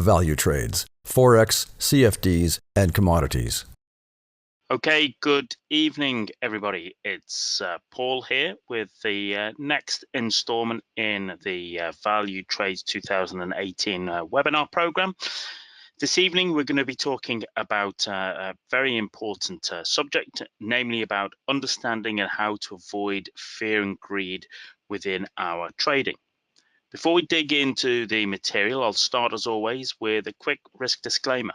value trades, Forex, CFDs, and commodities. Okay, good evening, everybody. It's Paul here with the next installment in the Value Trades 2018 webinar program. This evening, we're going to be talking about a very important subject, namely about understanding and how to avoid fear and greed within our trading. Before we dig into the material, I'll start as always with a quick risk disclaimer.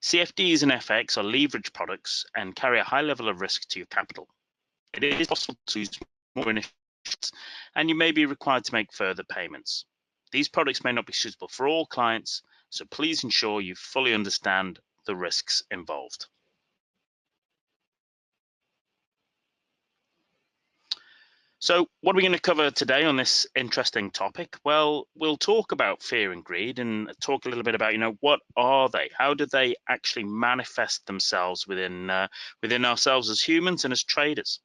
CFDs and FX are leverage products and carry a high level of risk to your capital. It is possible to use more initials, and you may be required to make further payments. These products may not be suitable for all clients, so please ensure you fully understand the risks involved. So what are we going to cover today on this interesting topic? Well, we'll talk about fear and greed and talk a little bit about, what are they? How do they actually manifest themselves within ourselves as humans and as traders?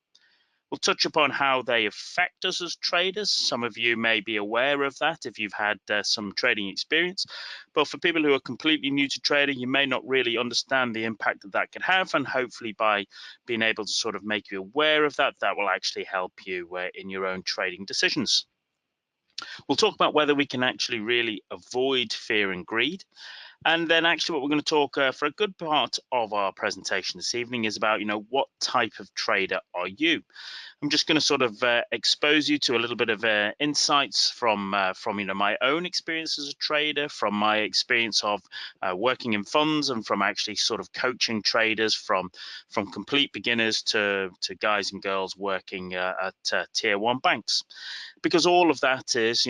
We'll touch upon how they affect us as traders. Some of you may be aware of that if you've had some trading experience. But for people who are completely new to trading, you may not really understand the impact that that could have. And hopefully by being able to sort of make you aware of that, that will actually help you in your own trading decisions. We'll talk about whether we can actually really avoid fear and greed. And then actually what we're going to talk for a good part of our presentation this evening is about, what type of trader are you? I'm just going to sort of expose you to a little bit of insights from my own experience as a trader, from my experience of working in funds, and from actually sort of coaching traders from complete beginners to guys and girls working at tier 1 banks. Because all of that is,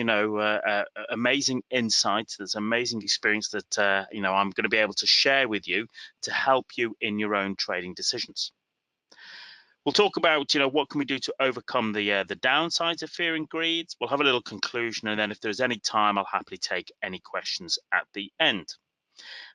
amazing insight, that's amazing experience that, I'm going to be able to share with you to help you in your own trading decisions. We'll talk about, what can we do to overcome the downsides of fear and greed. We'll have a little conclusion, and then if there's any time, I'll happily take any questions at the end.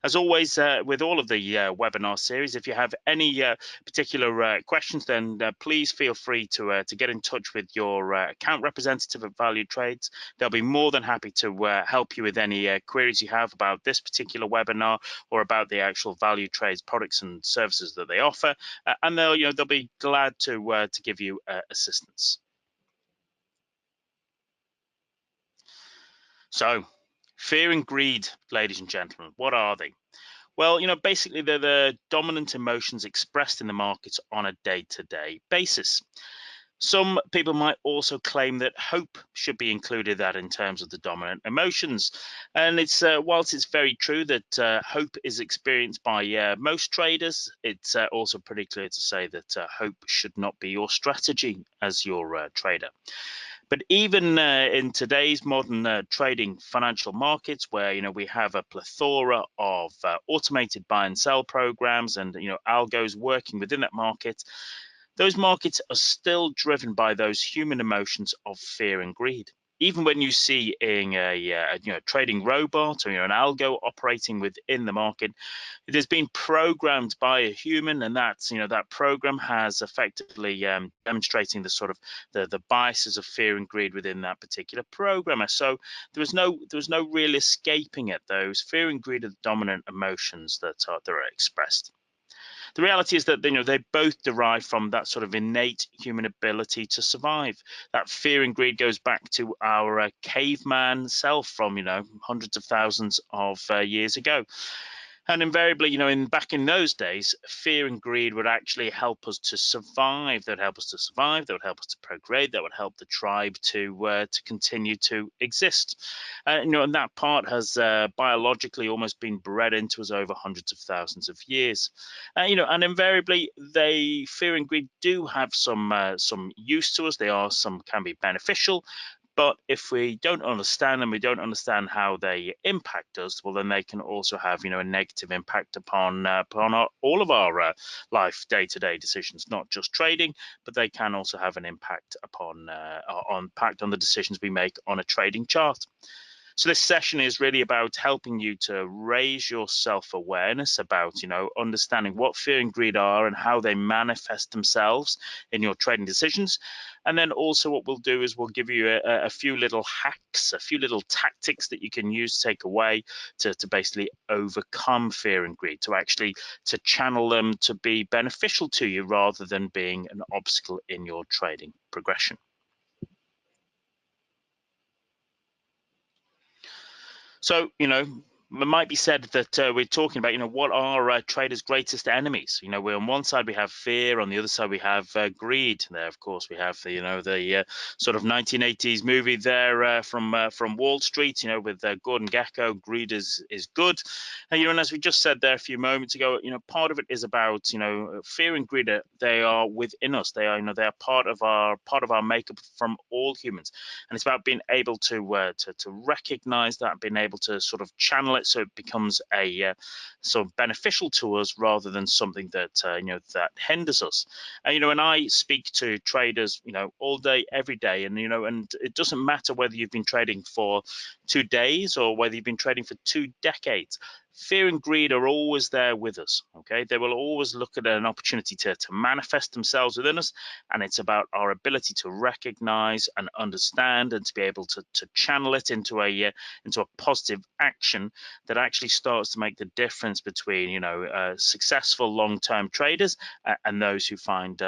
As always, with all of the webinar series, if you have any particular questions, then please feel free to get in touch with your account representative at Value Trades. They'll be more than happy to help you with any queries you have about this particular webinar or about the actual Value Trades products and services that they offer, and they'll be glad to give you assistance. So, fear and greed, ladies and gentlemen, what are they? Well, basically they're the dominant emotions expressed in the markets on a day-to-day basis. Some people might also claim that hope should be included in terms of the dominant emotions. And it's whilst it's very true that hope is experienced by most traders, it's also pretty clear to say that hope should not be your strategy as your trader. But even in today's modern trading financial markets, where we have a plethora of automated buy and sell programs and algos working within that market, those markets are still driven by those human emotions of fear and greed. Even when you see in a trading robot or an algo operating within the market, it has been programmed by a human, and that's that program has effectively demonstrating the sort of the biases of fear and greed within that particular programmer. So there was no real escaping it. Those fear and greed are the dominant emotions that are expressed. The reality is that they both derive from that sort of innate human ability to survive. That fear and greed goes back to our caveman self from hundreds of thousands of years ago. And invariably, back in those days, fear and greed would actually help us to survive. That would help us to survive. That would help us to procreate. That would help the tribe to continue to exist. And that part has biologically almost been bred into us over hundreds of thousands of years. And invariably, fear and greed do have some use to us. Can be beneficial. But if we don't understand them, we don't understand how they impact us, well, then they can also have, a negative impact upon all of our life day-to-day decisions, not just trading, but they can also have an impact upon on the decisions we make on a trading chart. So this session is really about helping you to raise your self-awareness about, understanding what fear and greed are and how they manifest themselves in your trading decisions. And then also what we'll do is we'll give you a few little hacks, a few little tactics that you can use to take away to basically overcome fear and greed, to channel them to be beneficial to you rather than being an obstacle in your trading progression. So, it might be said that we're talking about, what are traders' greatest enemies? We're on one side we have fear, on the other side we have greed. There, of course, we have the sort of 1980s movie there from Wall Street, with Gordon Gekko. Greed is good, and as we just said there a few moments ago, part of it is about fear and greed. They are within us. They are they are part of our makeup from all humans, and it's about being able to recognize that, being able to sort of channel it so it becomes a sort of beneficial to us rather than something that that hinders us. And I speak to traders all day, every day, and and it doesn't matter whether you've been trading for 2 days or whether you've been trading for 2 decades. Fear and greed are always there with us. Okay, they will always look at an opportunity to manifest themselves within us, and it's about our ability to recognize and understand and to be able to channel it into a positive action that actually starts to make the difference between successful long-term traders and those who find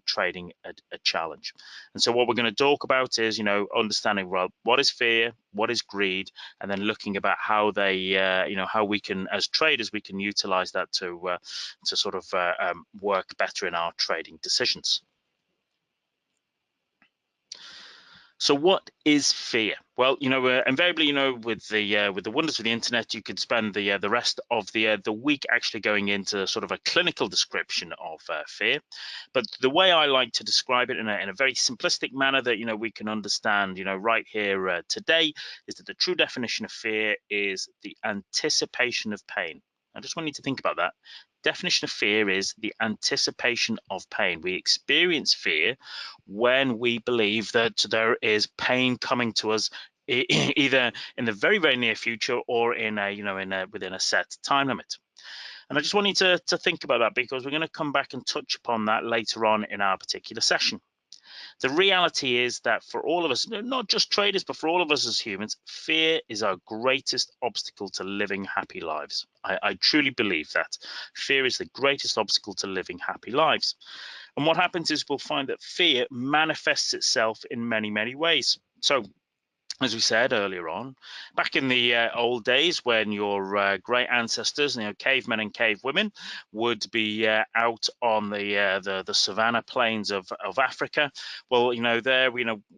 trading a challenge. And so what we're going to talk about is understanding, well, what is fear, what is greed, and then looking about how they how we can, as traders, we can utilize that to sort of work better in our trading decisions. So what is fear? Well, invariably, with the wonders of the internet, you could spend the rest of the week actually going into sort of a clinical description of fear. But the way I like to describe it in a very simplistic manner that we can understand right here today is that the true definition of fear is the anticipation of pain. I just want you to think about that. Definition of fear is the anticipation of pain. We experience fear when we believe that there is pain coming to us either in the very, very near future or in within a set time limit. And I just want you to think about that, because we're going to come back and touch upon that later on in our particular session. The reality is that for all of us, not just traders, but for all of us as humans, fear is our greatest obstacle to living happy lives. I truly believe that. Fear is the greatest obstacle to living happy lives. And what happens is we'll find that fear manifests itself in many, many ways. So, as we said earlier on, back in the old days when your great ancestors, cavemen and cavewomen, would be out on the savanna plains of Africa, well, there,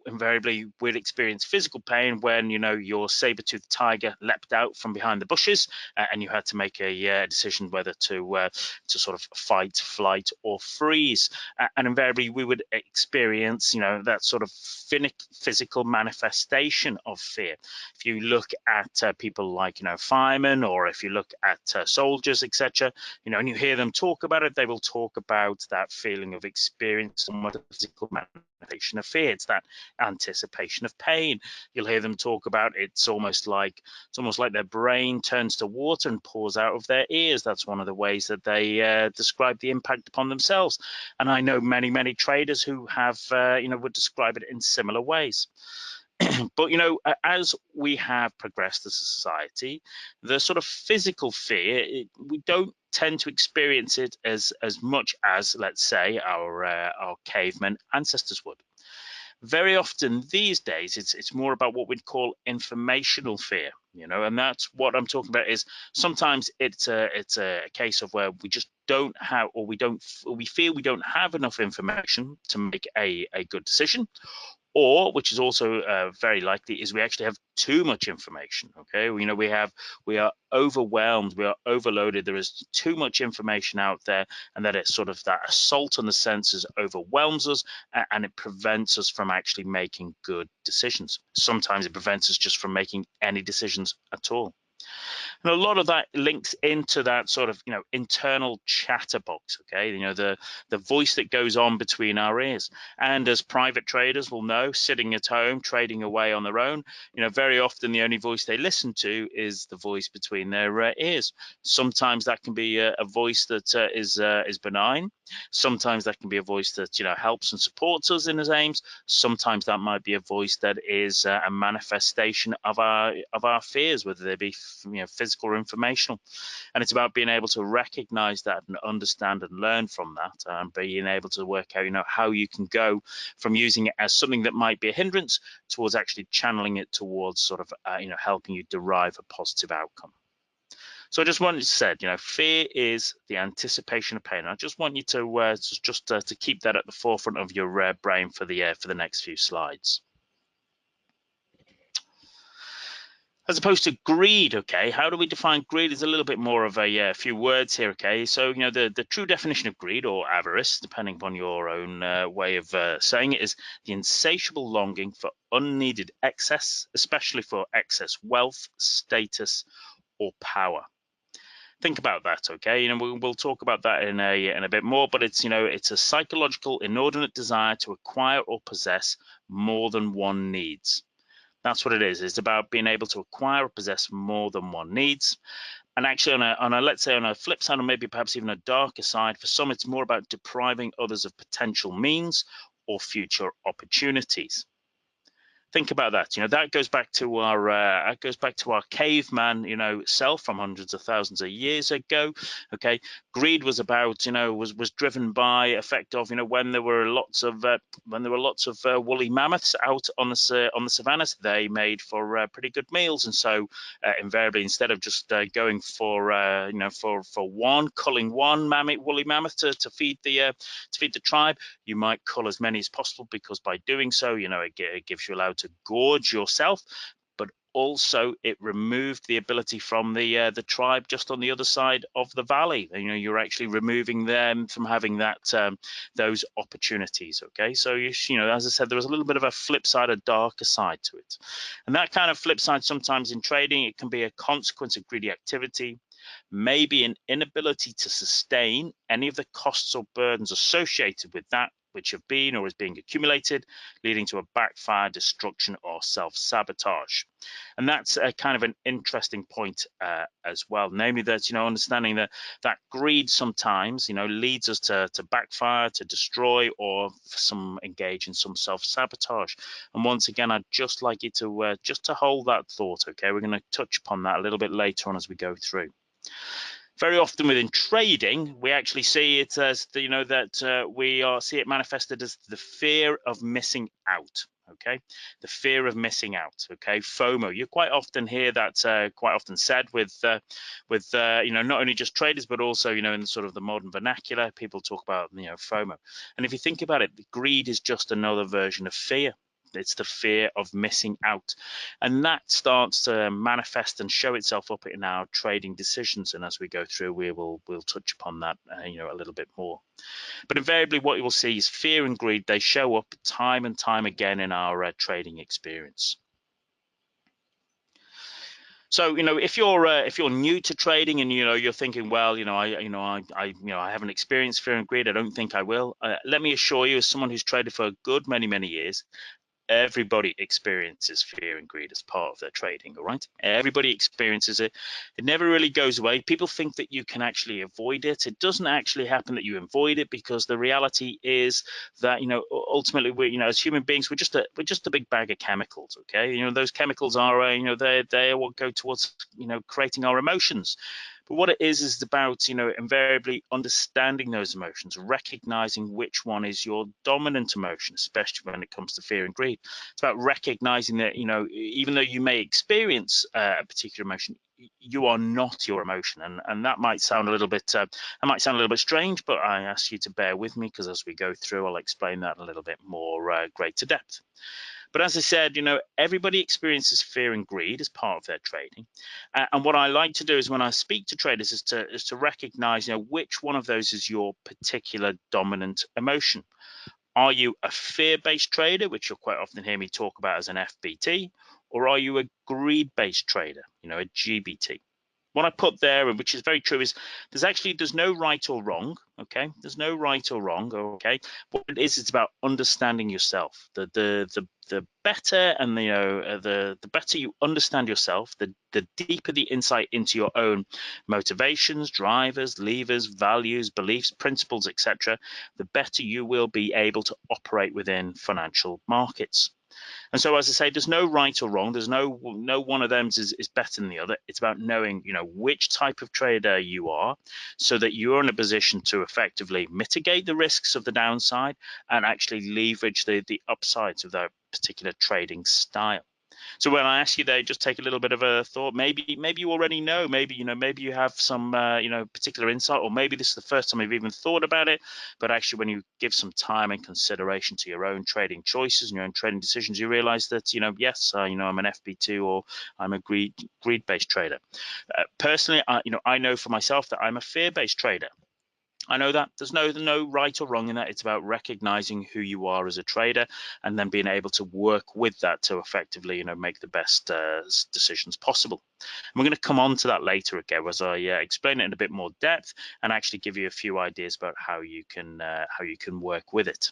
invariably we'd experience physical pain when, your saber-toothed tiger leapt out from behind the bushes, and you had to make a decision whether to sort of fight, flight, or freeze. And invariably we would experience, that sort of physical manifestation of fear. If you look at people like firemen, or if you look at soldiers, etc., and you hear them talk about it, they will talk about that feeling of experience, somewhat of physical manifestation of fear. It's that anticipation of pain. You'll hear them talk about it's almost like their brain turns to water and pours out of their ears. That's one of the ways that they describe the impact upon themselves. And I know many traders who have would describe it in similar ways. But as we have progressed as a society, the sort of physical fear, we don't tend to experience it as much as, let's say, our caveman ancestors would. Very often these days, it's more about what we'd call informational fear, and that's what I'm talking about. Is sometimes it's a case of where we just don't have, or we feel we don't have enough information to make a good decision. Or, which is also very likely, is we actually have too much information. Okay, we are overwhelmed, we are overloaded. There is too much information out there, and that it's sort of that assault on the senses overwhelms us, and it prevents us from actually making good decisions. Sometimes it prevents us just from making any decisions at all. And a lot of that links into that sort of, internal chatterbox, okay? The voice that goes on between our ears. And as private traders will know, sitting at home, trading away on their own, very often the only voice they listen to is the voice between their ears. Sometimes that can be a voice that is benign. Sometimes that can be a voice that, helps and supports us in his aims. Sometimes that might be a voice that is a manifestation of our fears, whether they be, physical or informational. And it's about being able to recognize that and understand and learn from that, and being able to work out, how you can go from using it as something that might be a hindrance towards actually channeling it towards sort of, helping you derive a positive outcome. So I just wanted to say, fear is the anticipation of pain. I just want you to keep that at the forefront of your brain for the next few slides. As opposed to greed, okay, how do we define greed? Is a little bit more of a few words here, okay? So, the true definition of greed, or avarice, depending upon your own way of saying it, is the insatiable longing for unneeded excess, especially for excess wealth, status, or power. Think about that, okay? We'll talk about that in a bit more, but it's it's a psychological, inordinate desire to acquire or possess more than one needs. That's what it is. It's about being able to acquire or possess more than one needs. And actually, on a let's say on a flip side, or maybe perhaps even a darker side, for some it's more about depriving others of potential means or future opportunities. Think about that. That goes back to our caveman, self from hundreds of thousands of years ago. Okay, greed was about was driven by effect of when there were lots of woolly mammoths out on the savannas. They made for pretty good meals, and so invariably, instead of just going for culling one woolly mammoth to feed the tribe, you might cull as many as possible, because by doing so, it gives you allowed to gorge yourself, but also it removed the ability from the tribe just on the other side of the valley. You're actually removing them from having that those opportunities. Okay, so as I said, there was a little bit of a flip side, a darker side to it, and that kind of flip side sometimes in trading, it can be a consequence of greedy activity, maybe an inability to sustain any of the costs or burdens associated with that which have been or is being accumulated, leading to a backfire, destruction, or self-sabotage. And that's a kind of an interesting point as well, namely that understanding that greed sometimes leads us to backfire, to destroy, or some engage in some self-sabotage. And once again, I'd just like you to just to hold that thought. Okay, we're going to touch upon that a little bit later on as we go through. Very often within trading, we actually see it as see it manifested as the fear of missing out. Okay, the fear of missing out. Okay, FOMO. You quite often hear that quite often said with not only just traders, but also in sort of the modern vernacular, people talk about FOMO. And if you think about it, greed is just another version of fear. It's the fear of missing out, and that starts to manifest and show itself up in our trading decisions. And as we go through, we'll touch upon that a little bit more. But invariably, what you will see is fear and greed. They show up time and time again in our trading experience. So if you're new to trading and you're thinking, well, I haven't experienced fear and greed, I don't think I will. Let me assure you, as someone who's traded for a good many years, everybody experiences fear and greed as part of their trading. All right, everybody experiences it. It never really goes away. People think that you can actually avoid it. It doesn't actually happen that you avoid it, because the reality is that ultimately we as human beings, we're just a big bag of chemicals. Okay, those chemicals are they are what go towards creating our emotions. But what it is about invariably understanding those emotions, recognizing which one is your dominant emotion, especially when it comes to fear and greed. It's about recognizing that even though you may experience a particular emotion, you are not your emotion, and that might sound a little bit strange, but I ask you to bear with me, because as we go through, I'll explain that a little bit more greater depth. But as I said, everybody experiences fear and greed as part of their trading. And what I like to do is when I speak to traders is to recognize, which one of those is your particular dominant emotion. Are you a fear-based trader, which you'll quite often hear me talk about as an FBT, or are you a greed-based trader, a GBT? what I put there, and which is very true, is there's no right or wrong. Okay, there's no right or wrong. Okay, what it is, it's about understanding yourself. The better, and the better you understand yourself, the deeper the insight into your own motivations, drivers, levers, values, beliefs, principles, etc., the better you will be able to operate within financial markets. And so, as I say, there's no right or wrong. There's no one of them is better than the other. It's about knowing, which type of trader you are, so that you're in a position to effectively mitigate the risks of the downside and actually leverage the upsides of that particular trading style. So when I ask you there, just take a little bit of a thought. Maybe you already know. Maybe you have some particular insight, or maybe this is the first time you've even thought about it. But actually, when you give some time and consideration to your own trading choices and your own trading decisions, you realize that yes, I'm an FP2, or I'm a greed-based trader. Personally, I know for myself that I'm a fear-based trader. I know that there's no right or wrong in that. It's about recognizing who you are as a trader, and then being able to work with that to effectively, make the best decisions possible. And we're going to come on to that later again as I explain it in a bit more depth and actually give you a few ideas about how you can work with it.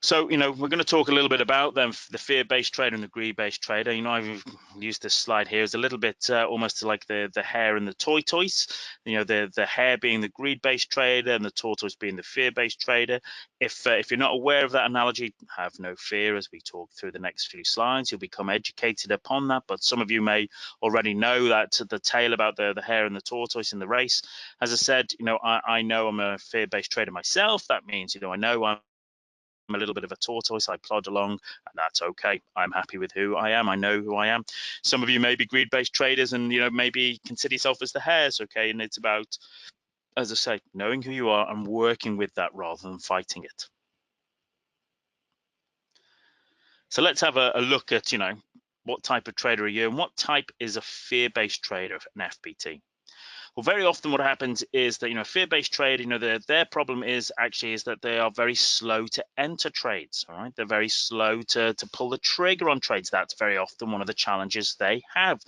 So, we're going to talk a little bit about them, the fear-based trader and the greed-based trader. I've used this slide here as a little bit almost like the hare and the tortoise. The hare being the greed-based trader and the tortoise being the fear-based trader. If you're not aware of that analogy, have no fear. As we talk through the next few slides, you'll become educated upon that. But some of you may already know that the tale about the hare and the tortoise in the race. As I said, I know I'm a fear-based trader myself. That means, I know I'm a little bit of a tortoise. I plod along, and that's okay. I'm happy with who I am. I know who I am. Some of you may be greed-based traders and maybe consider yourself as the hares. Okay, and it's about, as I say, knowing who you are and working with that rather than fighting it. So let's have a look at what type of trader are you, and what type is a fear-based trader, an FPT. Well, very often what happens is that, fear-based trade, their problem is that they are very slow to enter trades, all right? They're very slow to pull the trigger on trades. That's very often one of the challenges they have.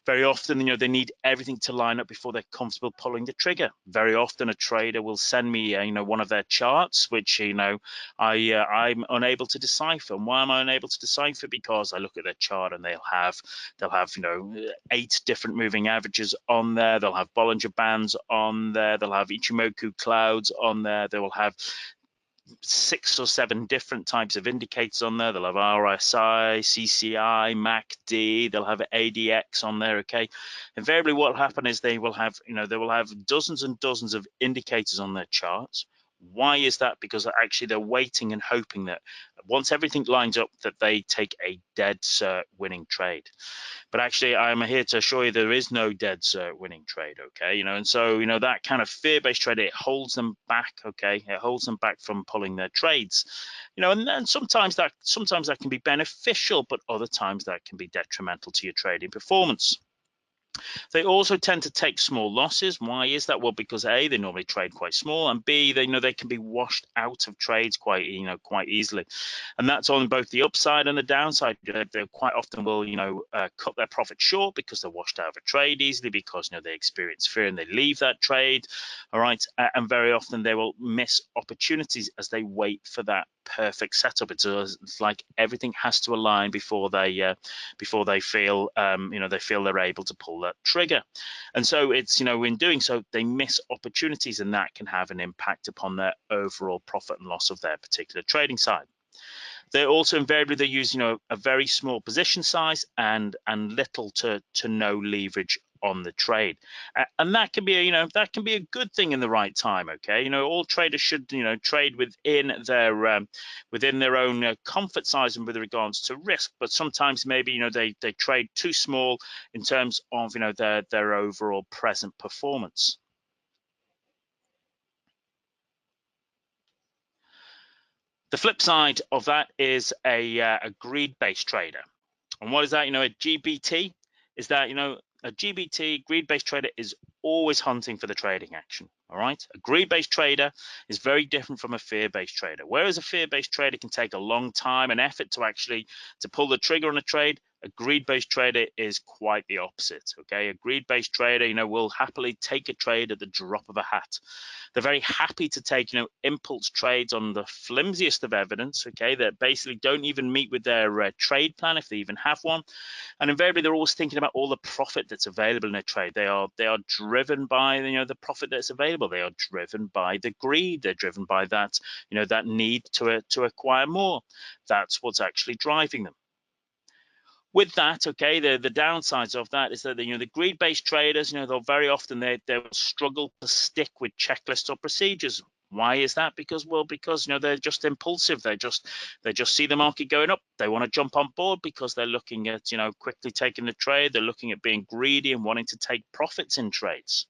Very often, they need everything to line up before they're comfortable pulling the trigger. Very often, a trader will send me, one of their charts, which, I'm unable to decipher. And why am I unable to decipher? Because I look at their chart and they'll have 8 different moving averages on there. They'll have Bollinger Bands on there. They'll have Ichimoku clouds on there. They will have 6 or 7 different types of indicators on there. They'll have RSI, CCI, MACD. They'll have ADX on there. Okay, invariably what will happen is they will have dozens and dozens of indicators on their charts. Why is that? Because actually they're waiting and hoping that once everything lines up, that they take a dead cert winning trade. But actually, I'm here to assure you there is no dead cert winning trade, okay? And so, that kind of fear-based trade, it holds them back, okay? It holds them back from pulling their trades, and sometimes that can be beneficial, but other times that can be detrimental to your trading performance. They also tend to take small losses. Why is that? Well, because A, they normally trade quite small, and B, they can be washed out of trades quite easily. And that's on both the upside and the downside. They quite often will cut their profit short because they're washed out of a trade easily, because they experience fear and they leave that trade. All right, and very often they will miss opportunities as they wait for that perfect setup. It's like everything has to align before they feel they're able to pull that trigger. And so it's in doing so they miss opportunities, and that can have an impact upon their overall profit and loss of their particular trading side. They also invariably use a very small position size and little to no leverage on the trade, and that can be a good thing in the right time. Okay, all traders should trade within their own comfort size and with regards to risk, but sometimes maybe they trade too small in terms of their overall present performance. The flip side of that is a greed-based trader. And what is that? A GBT is that, a GBT, greed-based trader, is always hunting for the trading action. All right. A greed-based trader is very different from a fear-based trader. Whereas a fear-based trader can take a long time and effort to pull the trigger on a trade, A greed-based trader is quite the opposite. Okay, a greed-based trader, will happily take a trade at the drop of a hat. They're very happy to take, impulse trades on the flimsiest of evidence. Okay, that basically don't even meet with their trade plan if they even have one. And invariably, they're always thinking about all the profit that's available in a trade. They are driven by the profit that's available. They are driven by the greed. They're driven by that that need to acquire more. That's what's actually driving them. With that, okay, the downsides of that is that the greed-based traders, they'll very often they'll struggle to stick with checklists or procedures. Why is that? Because they're just impulsive. They just see the market going up. They want to jump on board because they're looking at quickly taking the trade. They're looking at being greedy and wanting to take profits in trades.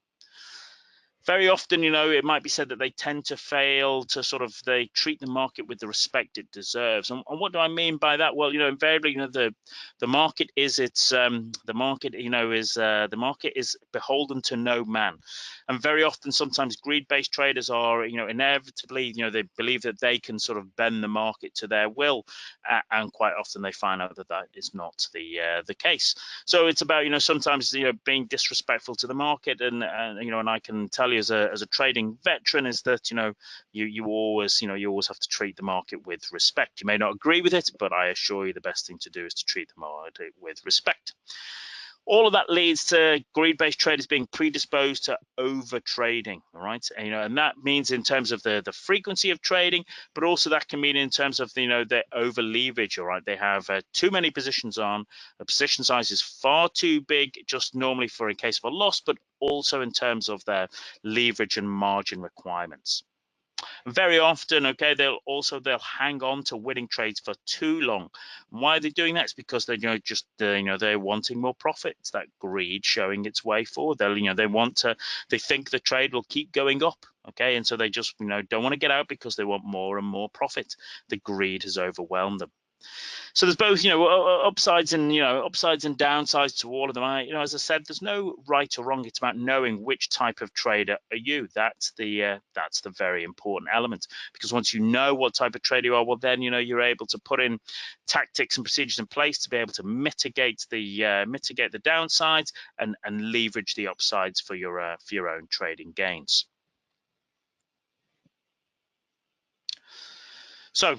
Very often, it might be said that they tend to fail to they treat the market with the respect it deserves. And what do I mean by that? Well, invariably, the market is the market is beholden to no man. And very often, sometimes greed-based traders are, inevitably, they believe that they can sort of bend the market to their will, and quite often they find out that that is not the case. So it's about, sometimes, being disrespectful to the market, and I can tell you as a trading veteran is that you always have to treat the market with respect. You may not agree with it, but I assure you the best thing to do is to treat the market with respect. All of that leads to greed-based traders being predisposed to over trading, all right? And that means in terms of the frequency of trading, but also that can mean in terms of their over leverage, all right? They have too many positions on. The position size is far too big, just normally for in case of a loss, but also in terms of their leverage and margin requirements. Very often, okay, they'll hang on to winning trades for too long. Why are they doing that? It's because they they're wanting more profit. It's that greed showing its way forward. They think the trade will keep going up, okay, and so they just don't want to get out because they want more and more profit. The greed has overwhelmed them. So there's both upsides and downsides to all of them. As I said, there's no right or wrong. It's about knowing which type of trader are you. That's the very important element, because once you know what type of trader you are, well then you're able to put in tactics and procedures in place to be able to mitigate the downsides and leverage the upsides for your own trading gains. So,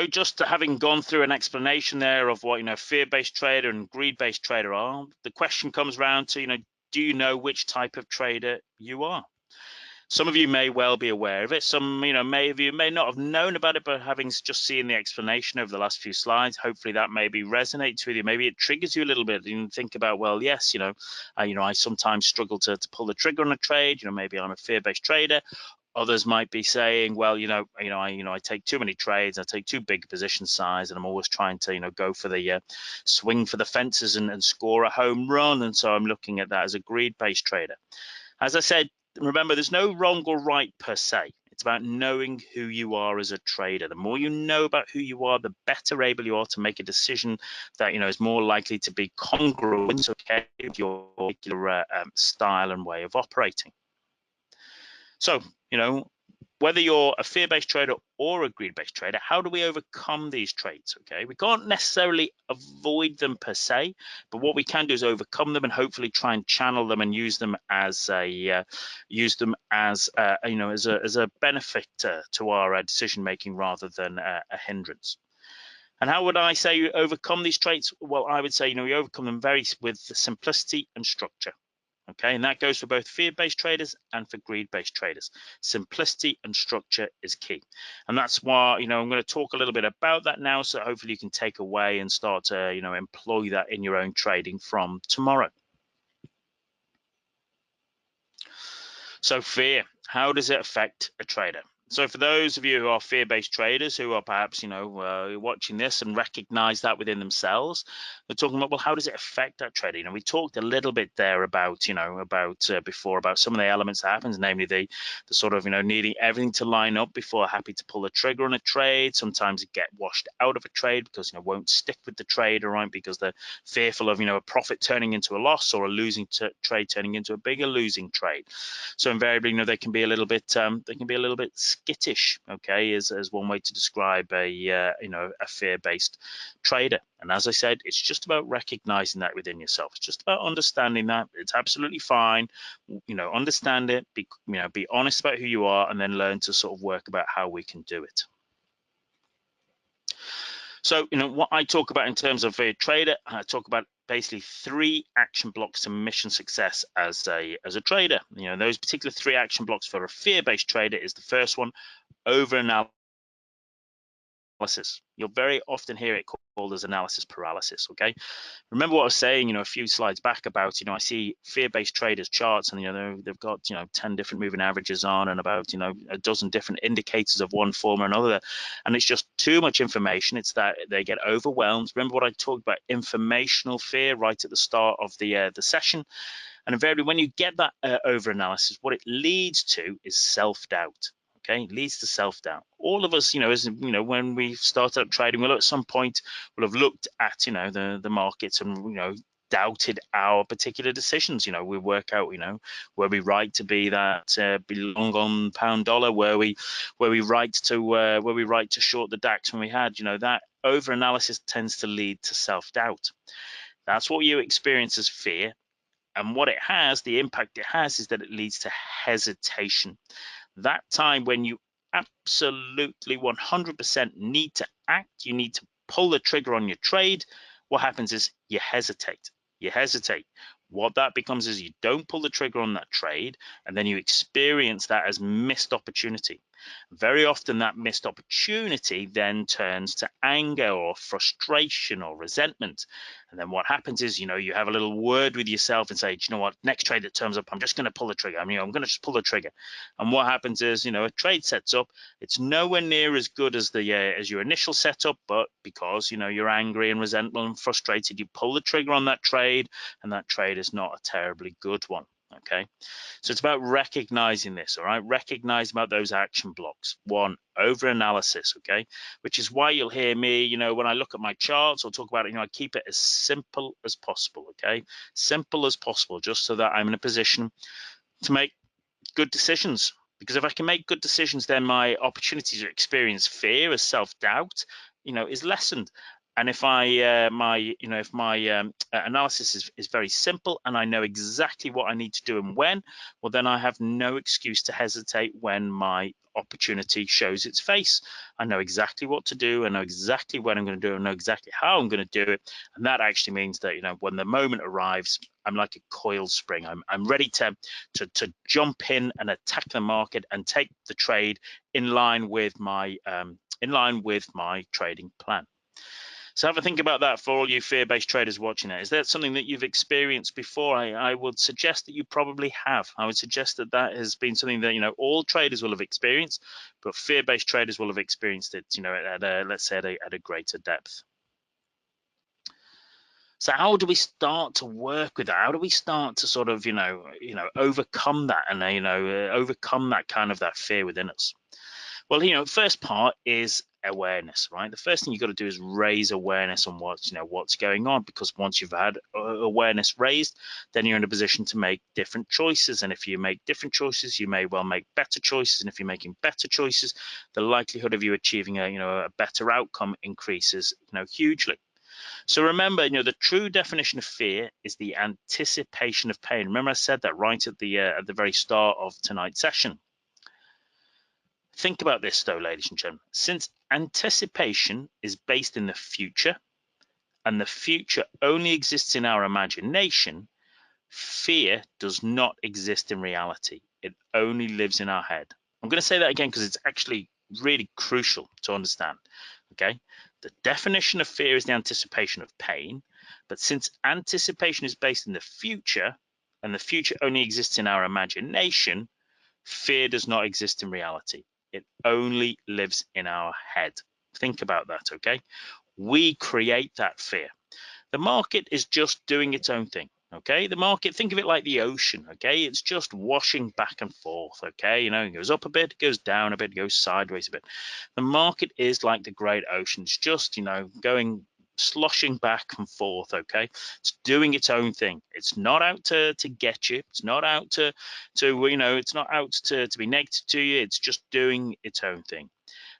just having gone through an explanation there of what fear-based trader and greed-based trader are, the question comes around to do you know which type of trader you are? Some of you may well be aware of it. Some may not have known about it, but having just seen the explanation over the last few slides, hopefully that maybe resonates with you. Maybe it triggers you a little bit. You think about, well, yes, I sometimes struggle to pull the trigger on a trade. Maybe I'm a fear-based trader. Others might be saying, well, I take too many trades, I take too big a position size, and I'm always trying to, go for the swing for the fences and score a home run. And so I'm looking at that as a greed-based trader. As I said, remember, there's no wrong or right per se. It's about knowing who you are as a trader. The more you know about who you are, the better able you are to make a decision that is more likely to be congruent, okay, with your particular style and way of operating. So, whether you're a fear-based trader or a greed-based trader, how do we overcome these traits? Okay, we can't necessarily avoid them per se, but what we can do is overcome them and hopefully try and channel them and use them as a benefit to our decision making rather than a hindrance. And how would I say you overcome these traits? Well, I would say you overcome them with simplicity and structure. Okay, and that goes for both fear-based traders and for greed-based traders. Simplicity and structure is key. And that's why, I'm going to talk a little bit about that now, so hopefully you can take away and start to, employ that in your own trading from tomorrow. So fear, how does it affect a trader? So for those of you who are fear-based traders who are perhaps, watching this and recognize that within themselves, they're talking about, well, how does it affect that trader? We talked a little bit there about, before about some of the elements that happens, namely the sort of, needing everything to line up before happy to pull the trigger on a trade. Sometimes it get washed out of a trade because, won't stick with the trade, right? Because they're fearful of, a profit turning into a loss or a losing trade turning into a bigger losing trade. So invariably, they can be a little bit skittish, okay, as one way to describe a a fear-based trader. And as I said, it's just about recognizing that within yourself. It's just about understanding that it's absolutely fine. Understand it, be honest about who you are, and then learn to sort of work about how we can do it. So, what I talk about in terms of a trader, I talk about basically 3 action blocks to mission success as a trader. Those particular 3 action blocks for a fear-based trader is the first one, over-analysis. You'll very often hear it called as analysis paralysis, okay? Remember what I was saying, a few slides back about, I see fear-based traders charts, and they've got 10 different moving averages on, and about a dozen different indicators of one form or another, and it's just too much information. It's that they get overwhelmed. Remember what I talked about, informational fear, right at the start of the session. And invariably, when you get that over-analysis, what it leads to is self-doubt. Okay, it leads to self-doubt. All of us, when we started up trading, at some point we'll have looked at, the markets and, doubted our particular decisions. We work out, were we right to be that be long on pound dollar? Were we right to short the DAX when we had? That over-analysis tends to lead to self-doubt. That's what you experience as fear. And what it has, the impact it has, is that it leads to hesitation. That time when you absolutely 100% need to act, you need to pull the trigger on your trade, what happens is you hesitate. You hesitate. What that becomes is you don't pull the trigger on that trade, and then you experience that as missed opportunity. Very often that missed opportunity then turns to anger or frustration or resentment. And then what happens is, you have a little word with yourself and say, do you know what, next trade that turns up, I'm just going to pull the trigger. I'm going to just pull the trigger. And what happens is, a trade sets up, it's nowhere near as good as as your initial setup, but because, you're angry and resentful and frustrated, you pull the trigger on that trade, and that trade is not a terribly good one. Okay, so it's about recognizing this, all right? Recognize about those action blocks. 1, over-analysis, okay? Which is why you'll hear me, when I look at my charts or talk about it, I keep it as simple as possible, okay? Simple as possible, just so that I'm in a position to make good decisions. Because if I can make good decisions, then my opportunity to experience fear as self-doubt, is lessened. And if my analysis is very simple and I know exactly what I need to do and when, well, then I have no excuse to hesitate when my opportunity shows its face. I know exactly what to do. I know exactly when I'm going to do it. I know exactly how I'm going to do it. And that actually means that, when the moment arrives, I'm like a coiled spring. I'm ready to jump in and attack the market and take the trade in line with my trading plan. So have a think about that for all you fear-based traders watching it. Is that something that you've experienced before? I would suggest that you probably have. I would suggest that has been something that all traders will have experienced, but fear-based traders will have experienced it, let's say at a greater depth. So how do we start to work with that? How do we start to sort of overcome that and overcome that kind of that fear within us? Well, first part is awareness, right? The first thing you've got to do is raise awareness on what's going on, because once you've had awareness raised, then you're in a position to make different choices. And if you make different choices, you may well make better choices. And if you're making better choices, the likelihood of you achieving a better outcome increases hugely. So remember, the true definition of fear is the anticipation of pain. Remember I said that right at the very start of tonight's session. Think about this though, ladies and gentlemen. Since anticipation is based in the future, and the future only exists in our imagination, fear does not exist in reality. It only lives in our head. I'm going to say that again because it's actually really crucial to understand. Okay, the definition of fear is the anticipation of pain, but since anticipation is based in the future, and the future only exists in our imagination, fear does not exist in reality. It only lives in our head. Think about that, okay? We create that fear. The market is just doing its own thing, okay? The market, think of it like the ocean, okay? It's just washing back and forth, okay? It goes up a bit, it goes down a bit, it goes sideways a bit. The market is like the great ocean. It's just, going sloshing back and forth. Okay, it's doing its own thing. It's not out to get you. It's not out to it's not out to be negative to you. It's just doing its own thing.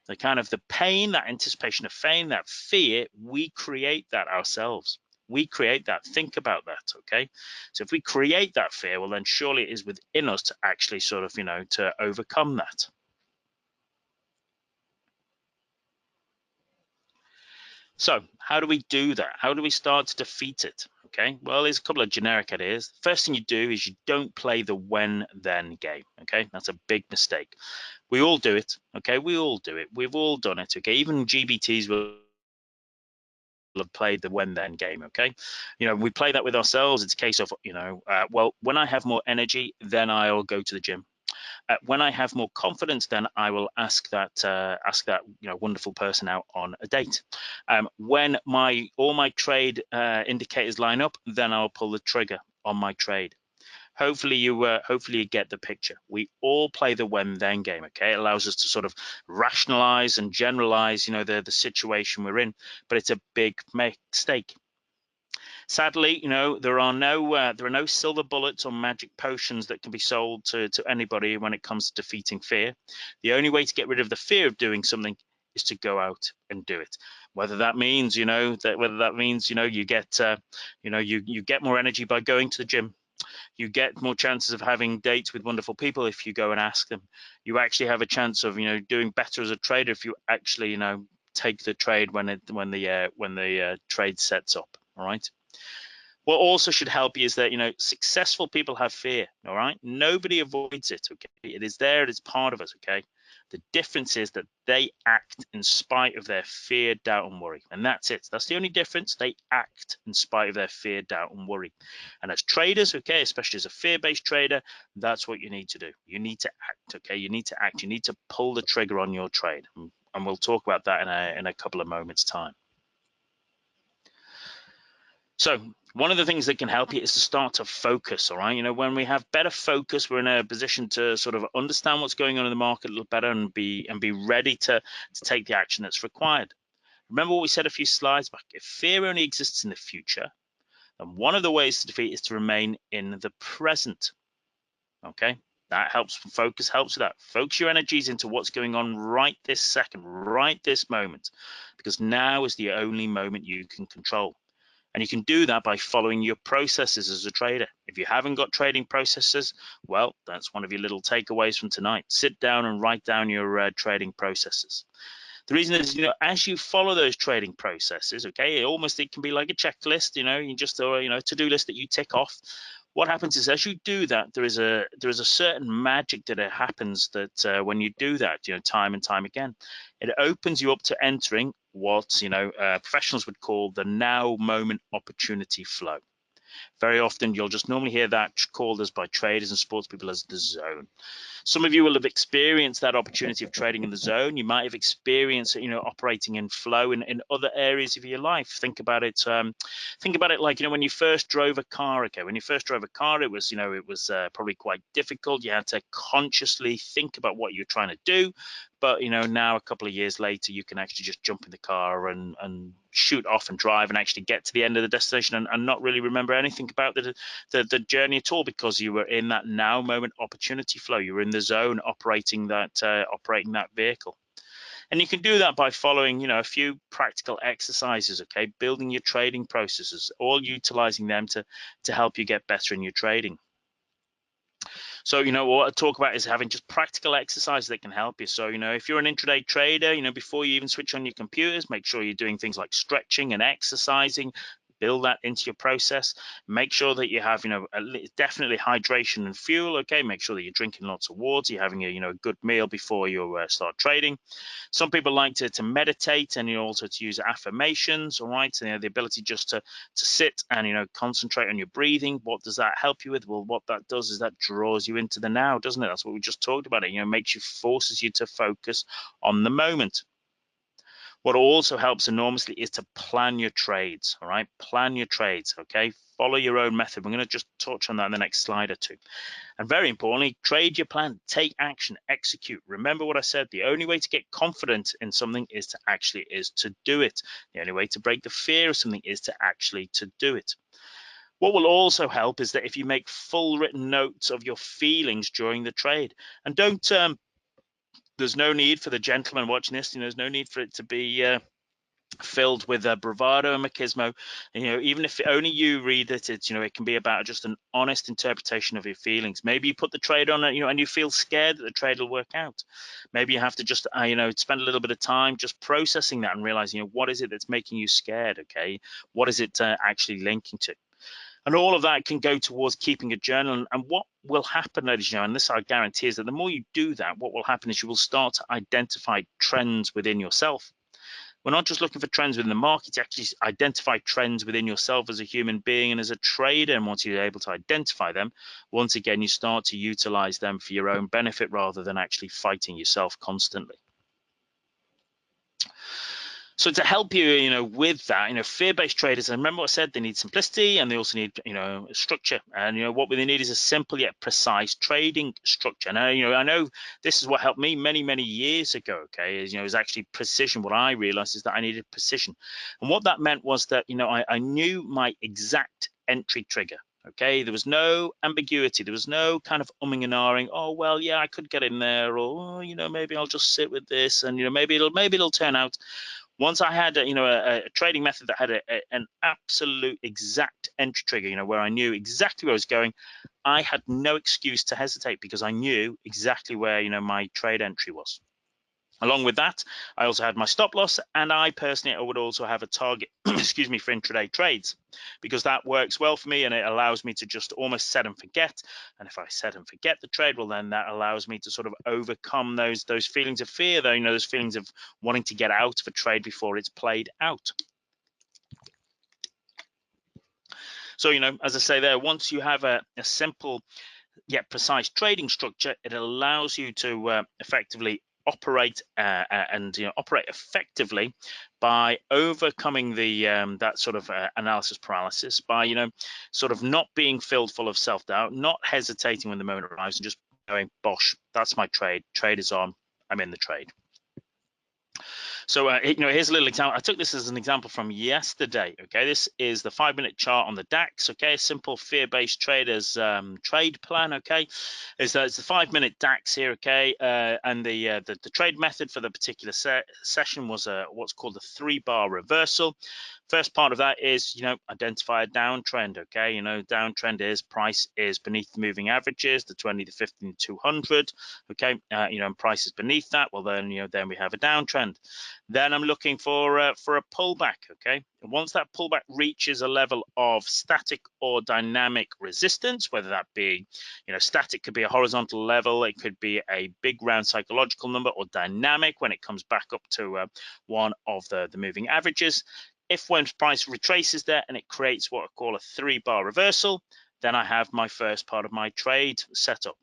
The kind of the pain, that anticipation of pain, that fear, we create that ourselves. We create that. Think about that, okay? So if we create that fear, well, then surely it is within us to actually sort of, to overcome that. So how do we do that? How do we start to defeat it? Okay, well, there's a couple of generic ideas. First thing you do is you don't play the when-then game. Okay, that's a big mistake. We all do it. Okay, we all do it. We've all done it. Okay, even GBTs will have played the when-then game. Okay, we play that with ourselves. It's a case of well, when I have more energy, then I'll go to the gym. When I have more confidence, then I will ask that wonderful person out on a date. When all my trade indicators line up, then I'll pull the trigger on my trade. Hopefully you get the picture. We all play the when-then game. Okay, it allows us to sort of rationalize and generalize, the situation we're in, but it's a big mistake. Sadly, there are no silver bullets or magic potions that can be sold to anybody when it comes to defeating fear. The only way to get rid of the fear of doing something is to go out and do it. Whether that means you get you get more energy by going to the gym. You get more chances of having dates with wonderful people if you go and ask them. You actually have a chance of doing better as a trader if you actually take the trade when the trade sets up. All right. What also should help you is that successful people have fear. All right, nobody avoids it. Okay, it is there. It is part of us. Okay, the difference is that they act in spite of their fear, doubt, and worry, and that's it. That's the only difference. They act in spite of their fear, doubt, and worry. And as traders, okay, especially as a fear-based trader, that's what you need to do. You need to act. Okay, you need to act. You need to pull the trigger on your trade, and we'll talk about that in a couple of moments' time. So one of the things that can help you is to start to focus. All right, when we have better focus, we're in a position to sort of understand what's going on in the market a little better and be ready to take the action that's required. Remember what we said a few slides back. If fear only exists in the future, then one of the ways to defeat is to remain in the present. Okay, that helps. Focus helps with that. Focus your energies into what's going on right this second, right this moment, because now is the only moment you can control. And you can do that by following your processes as a trader. If you haven't got trading processes, well, that's one of your little takeaways from tonight. Sit down and write down your trading processes. The reason is, as you follow those trading processes, okay, it can be like a checklist, you just a to-do list that you tick off. What happens is, as you do that, there is a certain magic that happens that when you do that, time and time again, it opens you up to entering what professionals would call the now moment opportunity flow. Very often, you'll just normally hear that called as by traders and sports people as the zone. Some of you will have experienced that opportunity of trading in the zone. You might have experienced, operating in flow in other areas of your life. Think about it. Think about it like, when you first drove a car. Okay, when you first drove a car, it was probably quite difficult. You had to consciously think about what you're trying to do. But now a couple of years later, you can actually just jump in the car and shoot off and drive and actually get to the end of the destination and not really remember anything about the journey at all, because you were in that now moment opportunity flow. You were in the zone operating that vehicle. And you can do that by following a few practical exercises. Okay, building your trading processes, all utilizing them to help you get better in your trading. So, what I talk about is having just practical exercises that can help you. So, if you're an intraday trader, before you even switch on your computers, make sure you're doing things like stretching and exercising. Build that into your process. Make sure that you have, definitely hydration and fuel. Okay, make sure that you're drinking lots of water. You're having a good meal before you start trading. Some people like to meditate, and also to use affirmations. All right, so, the ability just to sit and concentrate on your breathing. What does that help you with? Well, what that does is that draws you into the now, doesn't it? That's what we just talked about. It forces you to focus on the moment. What also helps enormously is to plan your trades. All right, plan your trades. Okay, follow your own method. We're going to just touch on that in the next slide or two. And very importantly, trade your plan, take action, execute. Remember what I said, the only way to get confident in something is to do it. The only way to break the fear of something is to do it. What will also help is that if you make full written notes of your feelings during the trade, and don't there's no need for the gentleman watching this, there's no need for it to be filled with bravado and machismo. Even if only you read it, it can be about just an honest interpretation of your feelings. Maybe you put the trade on, and you feel scared that the trade will work out. Maybe you have to just spend a little bit of time just processing that and realizing, what is it that's making you scared? Okay, what is it actually linking to? And all of that can go towards keeping a journal. And what will happen, ladies and gentlemen, and this I guarantee, is that the more you do that, what will happen is you will start to identify trends within yourself. We're not just looking for trends within the market, you actually identify trends within yourself as a human being and as a trader. And once you're able to identify them, once again, you start to utilize them for your own benefit rather than actually fighting yourself constantly. So to help you, with that, fear-based traders, and remember what I said, they need simplicity and they also need, structure. And, what they need is a simple yet precise trading structure. And, I know this is what helped me many, many years ago, okay, is actually precision. What I realized is that I needed precision. And what that meant was that, I knew my exact entry trigger. Okay, there was no ambiguity. There was no kind of umming and ahhing. Oh, well, yeah, I could get in there, or maybe I'll just sit with this, and maybe it'll turn out. Once I had a trading method that had an absolute exact entry trigger, where I knew exactly where I was going, I had no excuse to hesitate because I knew exactly where my trade entry was. Along with that, I also had my stop loss, and I personally would also have a target, excuse me, for intraday trades, because that works well for me and it allows me to just almost set and forget. And if I set and forget the trade, well, then that allows me to sort of overcome those feelings of fear, though, those feelings of wanting to get out of a trade before it's played out. So, as I say there, once you have a simple yet precise trading structure, it allows you to effectively operate and operate effectively by overcoming the that sort of analysis paralysis, by sort of not being filled full of self-doubt, not hesitating when the moment arrives, and just going, bosh, that's my trade is on, I'm in the trade. So, here's a little example. I took this as an example from yesterday. Okay, this is the 5-minute chart on the DAX. Okay, simple fear-based traders trade plan. Okay, it's the 5-minute DAX here. Okay, and the trade method for the particular session was what's called a 3-bar reversal. First part of that is, identify a downtrend. Okay, downtrend is price is beneath the moving averages, the 20, the 50, and 200. Okay, and price is beneath that. Well, then, then we have a downtrend. Then I'm looking for a pullback. Okay, and once that pullback reaches a level of static or dynamic resistance, whether that be, static could be a horizontal level, it could be a big round psychological number, or dynamic when it comes back up to one of the moving averages. If when price retraces there and it creates what I call a 3-bar reversal, then I have my first part of my trade set up.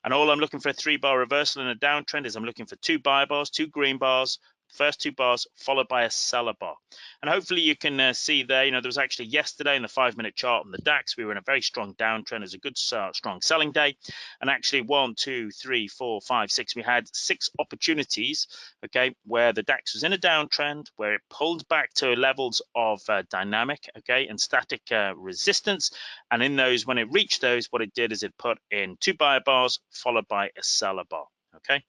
And all I'm looking for a 3-bar reversal in a downtrend is I'm looking for 2 buy bars, 2 green bars, first 2 bars followed by a seller bar. And hopefully you can see there, there was actually yesterday in the 5-minute chart on the DAX, we were in a very strong downtrend. It was a good strong selling day. And actually 1, 2, 3, 4, 5, 6, we had 6 opportunities, okay, where the DAX was in a downtrend, where it pulled back to levels of dynamic, okay, and static resistance. And in those, when it reached those, what it did is it put in 2 buy bars followed by a seller bar, okay,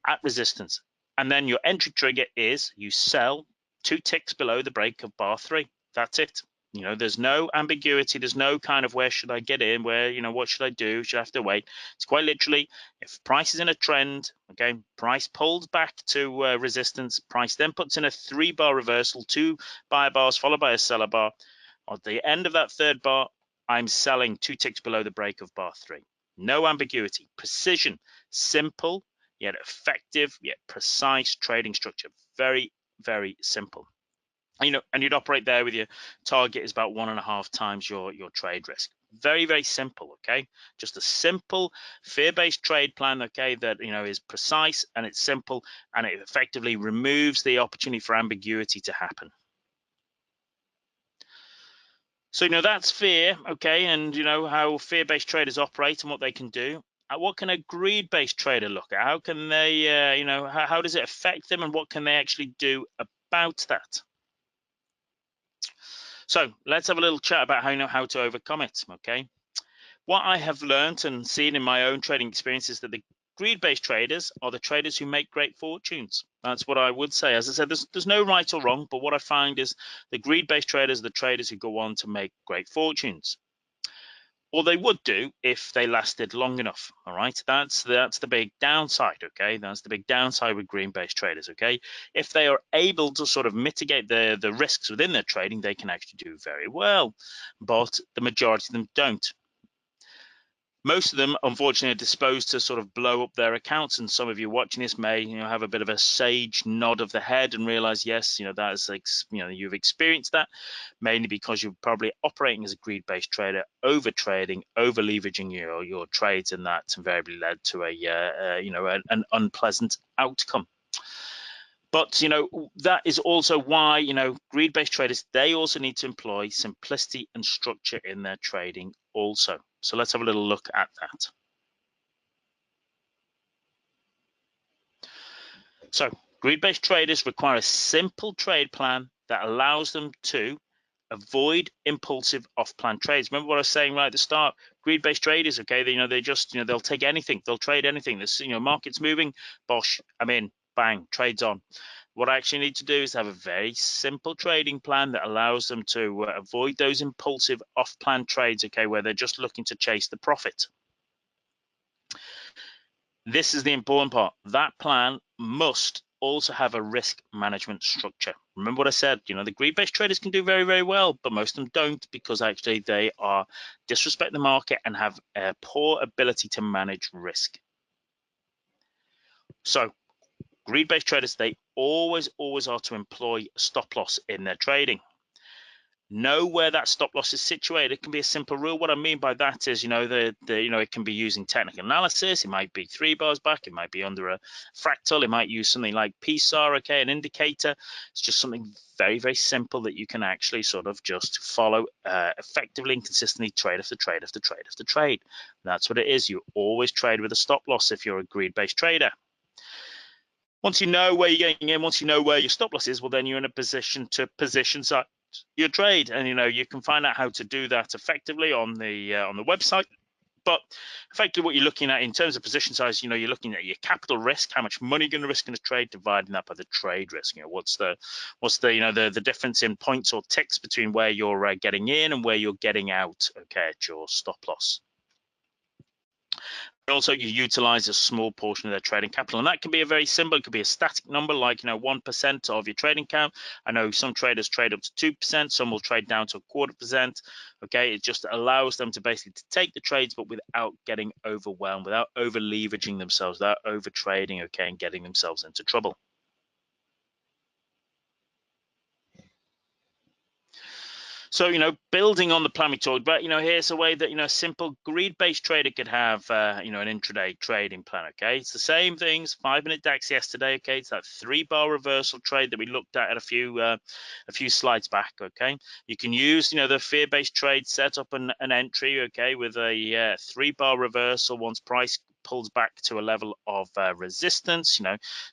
at resistance. And then your entry trigger is you sell 2 ticks below the break of bar 3. That's it. There's no ambiguity. There's no kind of where should I get in, where, what should I do? Should I have to wait? It's quite literally, if price is in a trend, okay, price pulls back to resistance, price then puts in a 3-bar reversal, 2 buy bars followed by a seller bar. At the end of that 3rd bar, I'm selling 2 ticks below the break of bar 3. No ambiguity, precision, simple, yet effective, yet precise trading structure. Very, very simple. And you'd operate there with your target is about 1.5 times your trade risk. Very, very simple, okay? Just a simple fear-based trade plan, okay, that, is precise and it's simple and it effectively removes the opportunity for ambiguity to happen. So, that's fear, okay, and how fear-based traders operate and what they can do. What can a greed-based trader look at? How can they, how does it affect them, and what can they actually do about that? So let's have a little chat about how to overcome it, okay? What I have learned and seen in my own trading experience is that the greed-based traders are the traders who make great fortunes. That's what I would say. As I said, there's no right or wrong, but what I find is the greed-based traders are the traders who go on to make great fortunes. Or they would do if they lasted long enough. All right, that's the big downside. Okay, that's the big downside with green-based traders. Okay, if they are able to sort of mitigate the risks within their trading, they can actually do very well, but the majority of them don't. Most of them, unfortunately, are disposed to sort of blow up their accounts, and some of you watching this may, have a bit of a sage nod of the head and realize, yes, that is, you've experienced that, mainly because you're probably operating as a greed-based trader, over trading, over leveraging your trades, and that's invariably led to an unpleasant outcome. But that is also why greed-based traders, they also need to employ simplicity and structure in their trading also. So let's have a little look at that. So greed-based traders require a simple trade plan that allows them to avoid impulsive off-plan trades. Remember what I was saying right at the start? Greed-based traders, okay, they just they'll take anything, they'll trade anything. This market's moving, bosh, I'm in, bang, trades on. What I actually need to do is have a very simple trading plan that allows them to avoid those impulsive off-plan trades, okay, where they're just looking to chase the profit. This is the important part. That plan must also have a risk management structure. Remember what I said, the greed-based traders can do very, very well, but most of them don't, because actually they are disrespect the market and have a poor ability to manage risk. So greed-based traders, they always are to employ stop loss in their trading. Know where that stop loss is situated. It can be a simple rule. What I mean by that is, it can be using technical analysis. It might be 3 bars back. It might be under a fractal. It might use something like PSAR, okay, an indicator. It's just something very, very simple that you can actually sort of just follow effectively and consistently, trade after trade after trade after trade. That's what it is. You always trade with a stop loss if you're a greed-based trader. Once you know where you're getting in, once you know where your stop loss is, well, then you're in a position to position your trade, and you can find out how to do that effectively on the website. But effectively, what you're looking at in terms of position size, you're looking at your capital risk, how much money you're going to risk in a trade, dividing that by the trade risk. What's the difference in points or ticks between where you're getting in and where you're getting out, okay, at your stop loss. Also, you utilize a small portion of their trading capital, and that can be a very simple, it could be a static number like 1% of your trading count. I know some traders trade up to 2%, some will trade down to 0.25%. Okay, it just allows them to basically take the trades, but without getting overwhelmed, without over leveraging themselves, without over trading, okay, and getting themselves into trouble. So, building on the plan we talked about, here's a way that, a simple greed-based trader could have, an intraday trading plan, okay? It's the same things, 5-minute DAX yesterday, okay? It's that 3-bar reversal trade that we looked at a few slides back, okay? You can use, the fear-based trade, set up an entry, okay, with a 3-bar reversal once price pulls back to a level of resistance,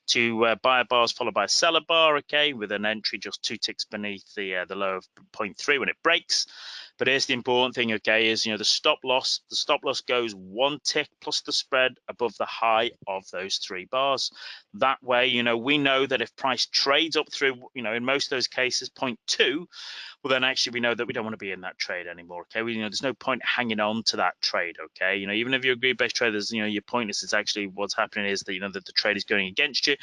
to buyer bars followed by a seller bar, okay, with an entry just 2 ticks beneath the low of 0.3 when it breaks. But here's the important thing, okay, is the stop loss goes 1 tick plus the spread above the high of those 3 bars. That way, we know that if price trades up through, in most of those cases 0.2, well, then actually we know that we don't want to be in that trade anymore, okay? There's no point hanging on to that trade, okay? Even if you're a greed-based trader, your point is actually what's happening is that, that the trade is going against you.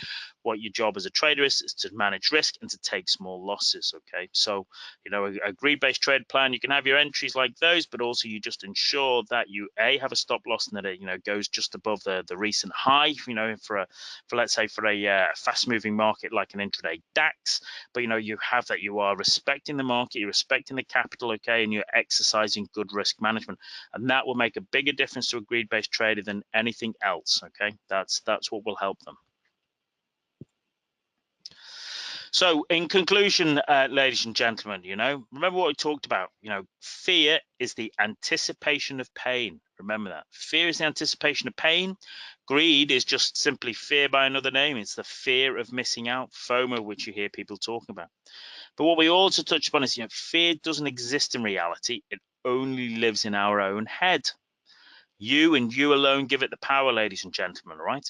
What your job as a trader is to manage risk and to take small losses, okay? So, a greed-based trade plan, you can have your entries like those, but also you just ensure that you, have a stop loss and that it, goes just above the recent high, for let's say for a fast-moving market like an intraday DAX, but, you have that you are respecting the market, you're respecting the capital, okay, and you're exercising good risk management, and that will make a bigger difference to a greed-based trader than anything else, okay? That's what will help them. So in conclusion, ladies and gentlemen, remember what we talked about. Fear is the anticipation of pain. Remember that. Fear is the anticipation of pain. Greed is just simply fear by another name. It's the fear of missing out, FOMO, which you hear people talking about. But what we also touched upon is, fear doesn't exist in reality. It only lives in our own head. You and you alone give it the power, ladies and gentlemen, right?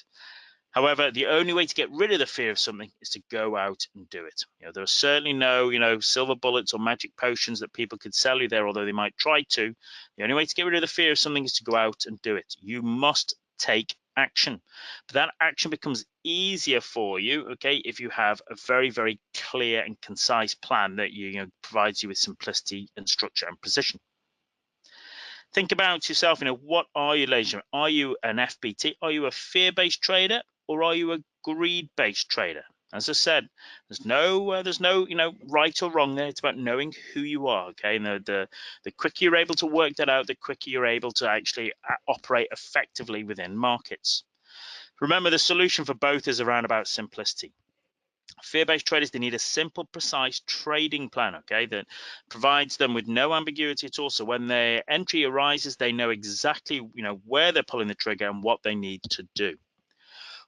However, the only way to get rid of the fear of something is to go out and do it. There are certainly no, silver bullets or magic potions that people could sell you there, although they might try to. The only way to get rid of the fear of something is to go out and do it. You must take action. But that action becomes easier for you, okay, if you have a very, very clear and concise plan that provides you with simplicity and structure and precision. Think about yourself, what are you, ladies and gentlemen? Are you an FBT? Are you a fear-based trader? Or are you a greed-based trader? As I said, there's no right or wrong there. It's about knowing who you are. Okay, and the quicker you're able to work that out, the quicker you're able to actually operate effectively within markets. Remember, the solution for both is around about simplicity. Fear-based traders, they need a simple, precise trading plan, okay, that provides them with no ambiguity at all. So when their entry arises, they know exactly where they're pulling the trigger and what they need to do.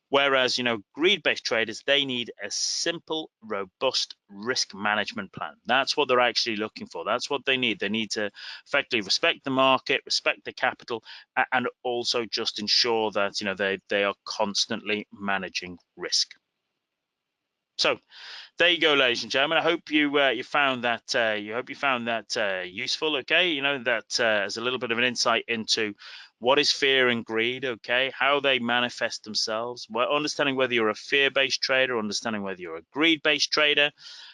Whereas, greed-based traders, they need a simple, robust risk management plan. That's what they're actually looking for. That's what they need. They need to effectively respect the market, respect the capital, and also just ensure that, they are constantly managing risk. So there you go, ladies and gentlemen. I hope you found that useful. Okay, that as a little bit of an insight into what is fear and greed. Okay, how they manifest themselves. Well, understanding whether you're a fear-based trader, understanding whether you're a greed-based trader,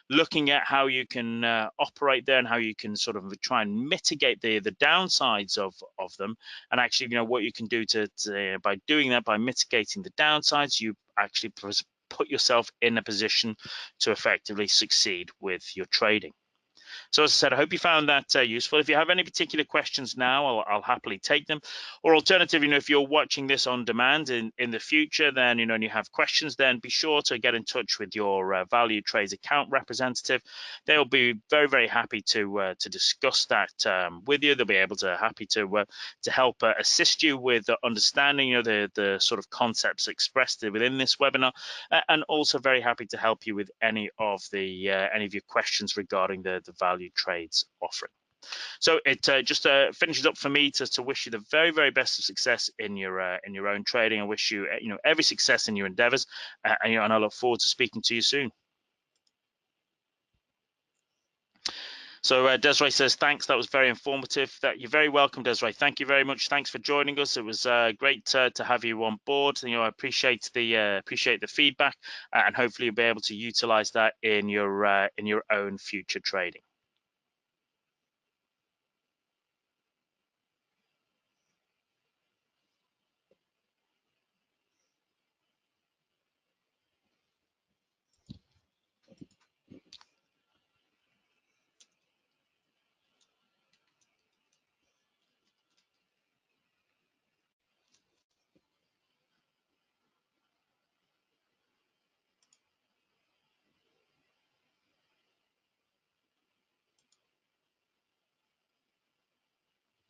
looking at how you can operate there and how you can sort of try and mitigate the downsides of them, and actually what you can do to by doing that, by mitigating the downsides, you actually put yourself in a position to effectively succeed with your trading. So as I said, I hope you found that useful. If you have any particular questions now, I'll happily take them. Or alternatively, if you're watching this on demand in the future, then and you have questions, then be sure to get in touch with your Value Trades account representative. They'll be very, very happy to discuss that with you. They'll be happy to help assist you with understanding the sort of concepts expressed within this webinar, and also very happy to help you with any of your questions regarding the Value Trades offering. So it just finishes up for me to wish you the very, very best of success in your own trading. I wish you every success in your endeavors, and I look forward to speaking to you soon. So Desiree says, thanks. That was very informative. You're very welcome, Desiree. Thank you very much. Thanks for joining us. It was great to have you on board. I appreciate the feedback, and hopefully you'll be able to utilize that in your own future trading.